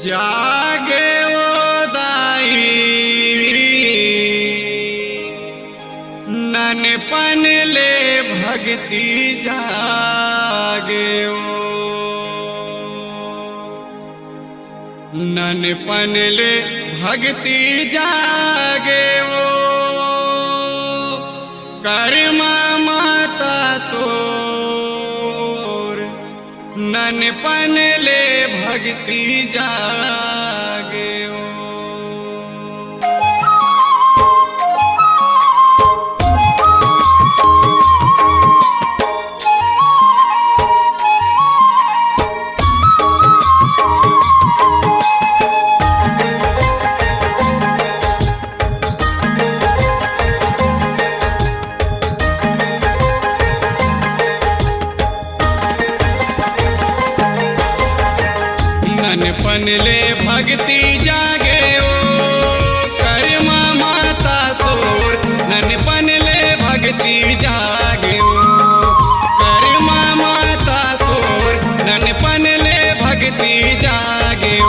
जागे वो दाई ननपन ले भक्ति जागे वो ननपन ले भक्ति जागे वो कर्मा माता तोर ननपन ले भक्ति जागे वो। ननपन ले भक्ति जागे ओ कर्मा माता तोर ननपन ले भक्ति जागे ओ कर्मा माता तोर ननपन ले भक्ति जागे ओ।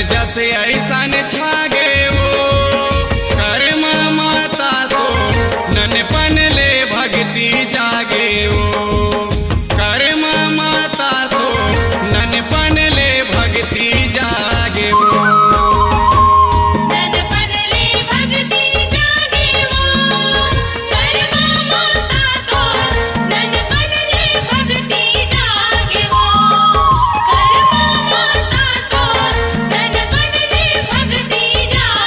जैसे ऐसा छागे वो कर्मा माता तो ननपन ले भक्ति जागे वो कर्मा माता तो ननपन ले भक्ति जागे वो। जा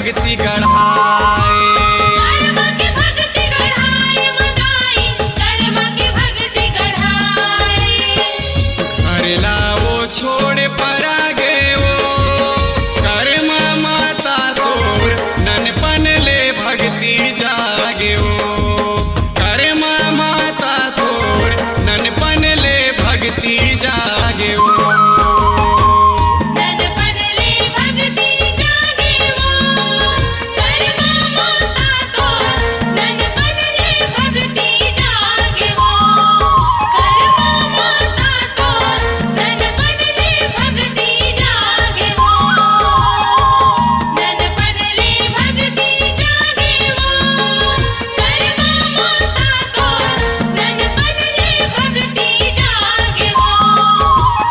भक्ति गढ़ाए। कर्म की भक्ति गढ़ाए मुदाई, कर्म की भक्ति गढ़ाए। घर लाओ छोड़ पर आगे वो कर्म माता तोर ननपन ले भक्ति जागे वो कर्म माता तोर ननपन ले भक्ति जागे वो। ननपन ले भक्ति जागे वो कर्म माता तोर ननपन ले भक्ति जागे वो कर्म माता तोर ननपन ले भक्ति जागे वो ननपन ले भक्ति जागे वो कर्म माता तोर ननपन ले भक्ति जागे वो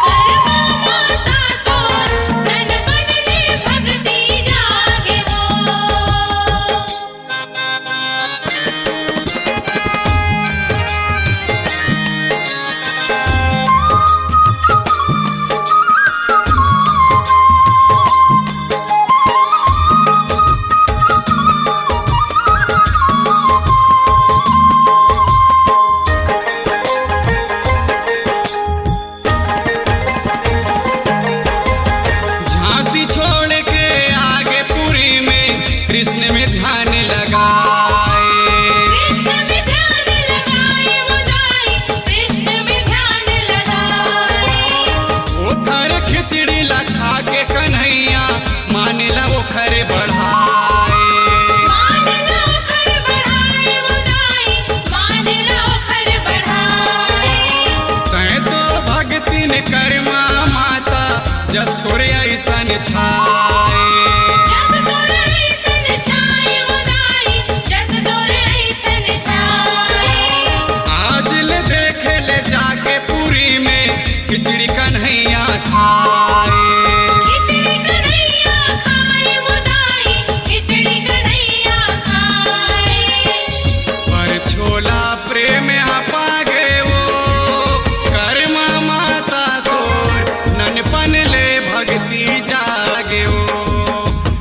कर्म माता तोर ननपन ले भक्ति जागे वो। झांसी छोड़ के आगे पुरी में कृष्ण में ध्यान लगाए। कृष्ण में ध्यान लगाए मुदाई, कृष्ण में ध्यान लगाए। ओखर खिचड़ी लखा के कन्हैया मानेला ओखर बढ़ाए। मान लो खर बढ़ाए मुदाई, मान लो खर बढ़ाए। तै तो भक्ति ने कर्मा माता जस तोरे ऐसन छाए। जस तोरे ऐसन छाए मुदाई, जस तोरे ऐसन छाए। आज ले देखे ले जाके पुरी में खिचड़ी कन्हैया खाए। खिचड़ी कन्हैया खाए मुदाई, खिचड़ी कन्हैया खाए। पर छोला प्रेम पागे वो कर्मा माता तोर ननपन ले भक्ति जागे वो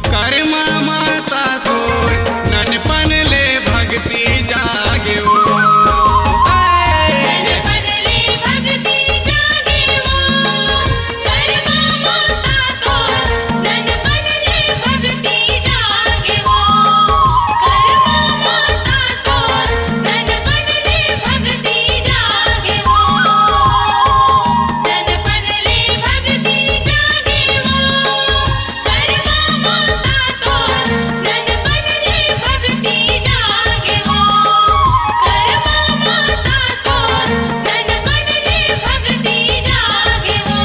कर्मा माता तोर ननपन ले भक्ति जागे वो। ननपन ले भक्ति जागे वो कर्म माता तोर ननपन ले भक्ति जागे वो कर्म माता तोर ननपन ले भक्ति जागे वो ननपन ले भक्ति जागे वो कर्म माता तोर ननपन ले भक्ति जागे वो कर्म माता तोर ननपन ले भक्ति जागे वो।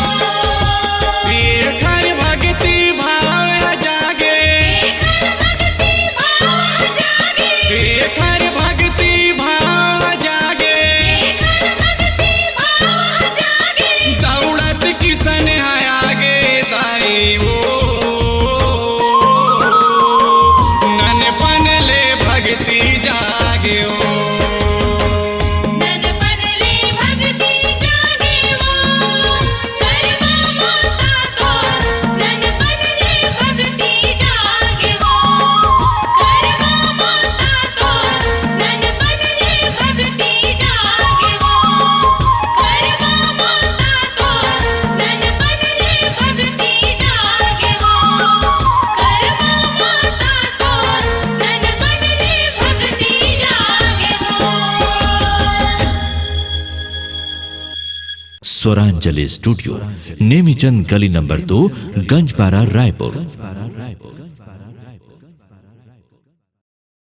ये घर भक्ति भाव जागे ये घर भक्ति भाव जागे ये घर भक्ति भाव ये घर भक्ति भाव जागे जागे। दौड़त किसन आगे दाई वो ननपन ले भक्ति जागे वो। ननपन ले भक्ति जागे वो कर्म माता तोर ननपन ले भक्ति जागे वो कर्म माता तोर ननपन ले भक्ति जागे वो कर्म माता तोर ननपन ले भक्ति जागे वो कर्म माता तोर ननपन ले भक्ति जागे वो। स्वरांजलि स्टूडियो, नेमीचंद गली नंबर 2, गंजपारा, रायपुर।